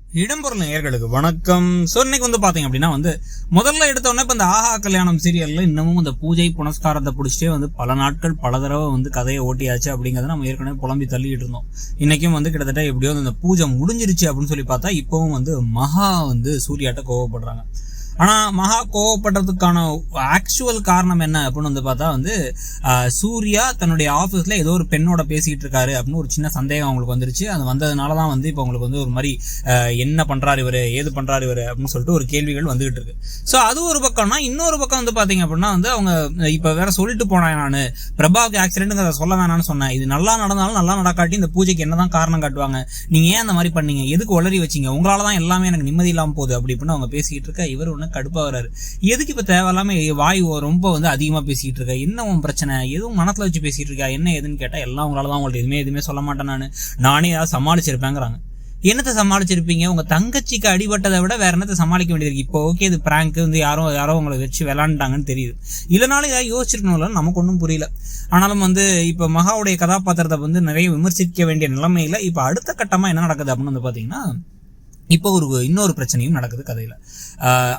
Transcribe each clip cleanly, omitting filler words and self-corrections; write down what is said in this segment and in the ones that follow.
இடம்பொருள் நேயர்களுக்கு வணக்கம். ஸோ இன்னைக்கு பாத்தீங்க அப்படின்னா முதல்ல எடுத்தோடனே இப்போ இந்த ஆஹா கல்யாணம் சீரியல்ல இன்னமும் இந்த பூஜை புனஸ்காரத்தை பிடிச்சிட்டே பல நாட்கள் பல தடவை கதையை ஓட்டியாச்சு அப்படிங்கிறத நம்ம ஏற்கனவே புலம்பி தள்ளிட்டு இருந்தோம். இன்னைக்கும் கிட்டத்தட்ட எப்படியோ இந்த பூஜை முடிஞ்சிருச்சு அப்படின்னு சொல்லி பார்த்தா இப்பவும் மகா சூர்யாட்ட கோவப்படுறாங்க. ஆனா மகா கோவப்படுறதுக்கான ஆக்சுவல் காரணம் என்ன அப்படின்னு பார்த்தா சூர்யா தன்னுடைய ஆபீஸ்ல ஏதோ ஒரு பெண்ணோட பேசிட்டு இருக்காரு அப்படின்னு ஒரு சின்ன சந்தேகம் அவங்களுக்கு வந்துருச்சு. அது வந்ததுனாலதான் இப்ப உங்களுக்கு ஒரு மாதிரி என்ன பண்றாரு இவரு, ஏது பண்றாரு இவரு அப்படின்னு சொல்லிட்டு ஒரு கேள்விகள் வந்துகிட்டு இருக்கு. சோ அது ஒரு பக்கம்னா, இன்னொரு பக்கம் பாத்தீங்க அப்படின்னா அவங்க இப்ப வேற சொல்லிட்டு போனேன், நானு பிரபாவுக்கு ஆக்சிடென்ட்ங்கிறத சொல்ல வேணாம்னு சொன்னேன். இது நல்லா நடந்தாலும் நல்லா நடக்காட்டி இந்த பூஜைக்கு என்னதான் காரணம் காட்டுவாங்க, நீங்க ஏன் அந்த மாதிரி பண்ணீங்க, எதுக்கு உளறி வச்சீங்க, உங்களாலதான் எல்லாமே எனக்கு நிம்மதி இல்லாம போகுது அப்படி இப்படின்னு அவங்க பேசிட்டு இருக்க. இவர் கடுப்பா வராரு. எதுக்கு இப்ப தேவையில்லாம வாய் ரொம்ப அதிகமா பேசிட்டு இருக்க, என்ன உன் பிரச்சனை, எதுவும் மனசுல வச்சு பேசிட்டு இருக்கா, என்ன எதுன்னு கேட்டா எல்லாம் உங்களாலதான், உங்கள்ட்ட எதுவுமே சொல்ல மாட்டேன், நானே ஏதாவது சமாளிச்சிருப்பேங்கிறாங்க. என்னத்தை சமாளிச்சிருப்பீங்க, உங்க தங்கச்சிக்கு அடிபட்டதை விட வேற என்னத்தை சமாளிக்க வேண்டியது. இப்போ ஓகே, இது பிராங்க், யாரோ உங்களை வச்சு விளாண்டாங்கன்னு தெரியுது, இல்லனாலும் ஏதாவது யோசிச்சிருக்கணும்ல, நமக்கு ஒன்றும் புரியல. ஆனாலும் இப்ப மகாவுடைய கதாபாத்திரத்தை நிறைய விமர்சிக்க வேண்டிய நிலைமையில இப்ப அடுத்த கட்டமா என்ன நடக்குது அப்படின்னு பாத்தீங்கன்னா, இப்போ இன்னொரு பிரச்சனையும் நடக்குது கதையில.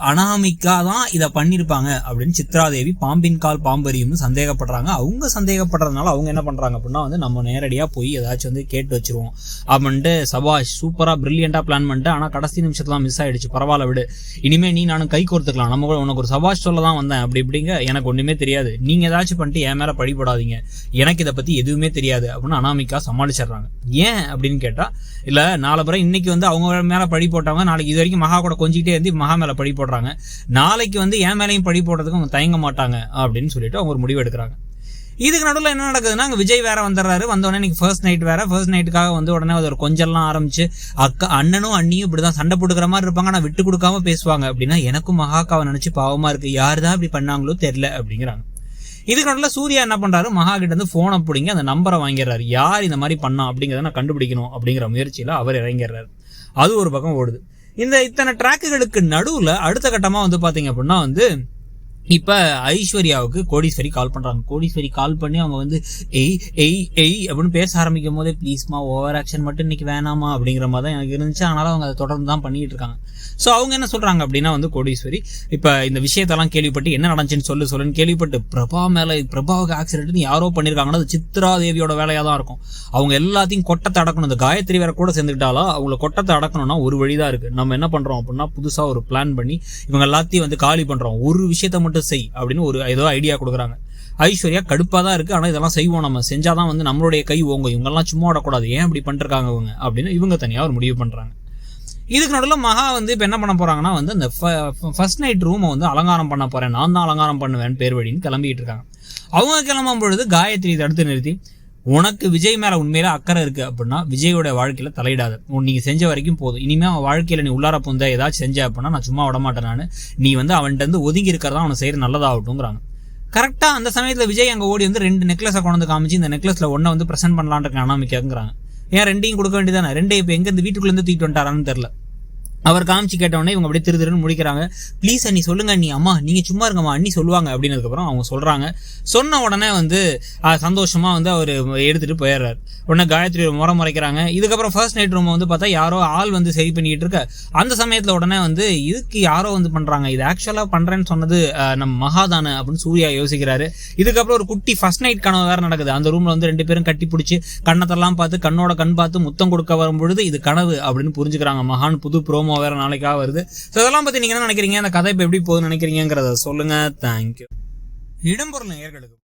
அனாமிகா தான் இதை பண்ணிருப்பாங்க அப்படின்னு சித்ராதேவி பாம்பின் கால் பாம்பரியும் சந்தேகப்படுறாங்க. அவங்க சந்தேகப்படுறதுனால அவங்க என்ன பண்றாங்க அப்படின்னா நம்ம நேரடியா போய் ஏதாச்சும் கேட்டு வச்சிருவோம் அப்படின்ட்டு சபாஷ் சூப்பரா பிரில்லியண்டா பிளான் பண்ணிட்டு, ஆனா கடைசி நிமிஷத்துல மிஸ் ஆயிடுச்சு, பரவாயில்ல விடு, இனிமே நீ நானும் கை கோர்த்துக்கலாம், நம்ம கூட உனக்கு ஒரு சபாஷ் சொல்லதான் வந்தேன் அப்படி இப்படிங்க, எனக்கு ஒண்ணுமே தெரியாது, நீங்க ஏதாச்சும் பண்ணிட்டு என் மேல பழிபடாதீங்க, எனக்கு இதை பத்தி எதுவுமே தெரியாது அப்படின்னு அனாமிகா சமாளிச்சிடுறாங்க. ஏன் அப்படின்னு கேட்டா, இல்ல நாலு பிறகு இன்னைக்கு அவங்க மேல பழி போட்டவங்க நாளைக்கு இது வரைக்கும் மகா கூட கொஞ்சிக்கிட்டே இருந்து மகா மேல பழி போடுறாங்க, நாளைக்கு என் மேலையும் பழி போடுறதுக்கு அவங்க தயங்க மாட்டாங்க அப்படின்னு சொல்லிட்டு அவங்க ஒரு முடிவு எடுக்கிறாங்க. இதுக்கு நடுவில் என்ன நடக்குதுன்னா, அங்க விஜய் வேற வந்துடுறாரு. வந்தோடனே இன்னைக்கு ஃபர்ஸ்ட் நைட் வேற. ஃபர்ஸ்ட் நைட்டுக்காக உடனே ஒரு கொஞ்சம்லாம் ஆரம்பிச்சு அண்ணனும் அண்ணியும் இப்படிதான் சண்டை போட்டுக்கிற மாதிரி இருப்பாங்க, ஆனா விட்டு கொடுக்காம பேசுவாங்க. அப்படின்னா எனக்கும் மகாக்காவை நினைச்சு பாவமா இருக்கு, யாருதான் இப்படி பண்ணாங்களோ தெரியல அப்படிங்கிறாங்க. இதுக்கு நடுவில் சூர்யா என்ன பண்றாரு, மகா கிட்ட இருந்து போனை பிடிங்க அந்த நம்பரை வாங்கிடுறாரு, யார் இந்த மாதிரி பண்ணா அப்படிங்கிறத நான் கண்டுபிடிக்கணும் அப்படிங்கிற முயற்சியில அவர் இறங்கிடுறாரு. அது ஒரு பக்கம் ஓடுது. இத்தனை ட்ராக்குகளுக்கு நடுவுல அடுத்த கட்டமா பாத்தீங்க அப்படின்னா இப்ப ஐஸ்வர்யாவுக்கு கோடீஸ்வரி கால் பண்றாங்க. கோடீஸ்வரி கால் பண்ணி அவங்க எய் அப்படின்னு பேச ஆரம்பிக்கும் போதே, ப்ளீஸ்மா ஓவர் ஆக்ஷன் மட்டும் இன்னைக்கு வேணாமா அப்படிங்கிற மாதிரி தான் எனக்கு இருந்துச்சு. ஆனாலும் அவங்க அதை தொடர்ந்து தான் பண்ணிட்டு இருக்காங்க. சோ அவங்க என்ன சொல்றாங்க அப்படின்னா கோடீஸ்வரி இப்ப இந்த விஷயத்தெல்லாம் கேள்விப்பட்டு என்ன நடந்துச்சுன்னு சொல்லுன்னு கேள்விப்பட்டு, பிரபாவுக்கு ஆக்சிடென்ட் யாரோ பண்ணிருக்காங்கன்னா அது சித்ராதேவியோட வேலையா தான் இருக்கும். அவங்க எல்லாத்தையும் கொட்டத்தை அடக்கணும். இந்த காயத்ரி வேற கூட சேர்ந்துக்கிட்டாலும் அவங்கள கொட்டத்தை அடக்கணும்னா ஒரு வழிதான் இருக்கு. நம்ம என்ன பண்றோம் அப்படின்னா புதுசா ஒரு பிளான் பண்ணி இவங்க எல்லாத்தையும் காலி பண்றோம், ஒரு விஷயத்த மட்டும் செய் அப்படின்னு ஒரு ஏதோ ஐடியா கொடுக்குறாங்க. ஐஸ்வர்யா கடுப்பா தான் இருக்கு, ஆனா இதெல்லாம் செய்வோம், நம்ம செஞ்சாதான் நம்மளுடைய கை ஓங்கும், இவங்க எல்லாம் சும்மா விடக்கூடாது, ஏன் இப்படி பண்ணிருக்காங்க இவங்க அப்படின்னு இவங்க தனியா ஒரு முடிவு பண்றாங்க. இதுக்கு நடுவில் மகா இப்ப என்ன பண்ண போறாங்கன்னா அந்த ஃபர்ஸ்ட் நைட் ரூமை அலங்காரம் பண்ண போறேன், நான் தான் அலங்காரம் பண்ணுவேன் பேர் வழின்னு கிளம்பிட்டு இருக்காங்க. அவங்க கிளம்பும் பொழுது காயத்ரி தடுத்து நிறுத்தி, உனக்கு விஜய் மேல உண்மையில அக்கறை இருக்கு அப்படின்னா விஜயோட வாழ்க்கையில தலையிடாத, நீங்க செஞ்ச வரைக்கும் போதும், இனிமே அவன் வாழ்க்கையில நீ உள்ளார புந்த ஏதாச்சும் செஞ்ச அப்படின்னா நான் சும்மா விட மாட்டேன், நானு நீ அவன்கிட்ட ஒதுங்கி இருக்கிறதா அவனை செய்யற நல்லதாகட்டும்ங்கிறாங்க. கரெக்டா அந்த சமயத்துல விஜய் அங்க ஓடி 2 நெக்லஸை கொண்டு காமிச்சு, இந்த நெக்லஸ்ல ஒன்ன பிரசன்ட் பண்ணலான்னு இருக்க அனாமிக்காங்கிறாங்க. ஏன் 2ஐயும் கொடுக்க வேண்டியதானே, 2 இப்ப எங்க இந்த வீட்டுக்குள்ள இருந்து தூக்கிட்டு வந்துட்டாரான்னு தெரியல. அவர் காமிச்சு கேட்டவுடனே இவங்க அப்படியே திருன்னு முடிக்கிறாங்க. ப்ளீஸ் அண்ணி சொல்லுங்க அண்ணி, அம்மா நீங்க சும்மா இருக்கம்மா அண்ணி சொல்லுவாங்க அப்படின்னதுக்கு அப்புறம் அவங்க சொல்றாங்க. சொன்ன உடனே சந்தோஷமா அவர் எடுத்துட்டு போயிடுறாரு. உடனே காயத்ரி முறைக்கிறாங்க. இதுக்கப்புறம் ஃபர்ஸ்ட் நைட் ரூம் பார்த்தா யாரோ ஆள் சரி பண்ணிட்டு இருக்க. அந்த சமயத்துல உடனே இதுக்கு யாரோ பண்றாங்க, இது ஆக்சுவலா பண்றேன்னு சொன்னது நம்ம மகாதான அப்படின்னு சூர்யா யோசிக்கிறாரு. இதுக்கப்புறம் ஒரு குட்டி ஃபர்ஸ்ட் நைட் கனவு வேற நடக்குது. அந்த ரூம்ல 2 பேரும் கட்டி பிடிச்சி கண்ணத்தெல்லாம் பார்த்து கண்ணோட கண் பார்த்து முத்தம் கொடுக்க வரும்பொழுது இது கனவு அப்படின்னு புரிஞ்சுக்கிறாங்க. மகான் புது ப்ரோமோ வேற நாளைக்காக வருது. இதெல்லாம் பத்தி நீங்க என்ன நினைக்கிறீங்க, அந்த கதை இப்ப எப்படி போகுதுன்னு நினைக்கிறீங்கிறத சொல்லுங்க. தேங்க்யூ. இடம்பொருள் நேயர்களுக்கு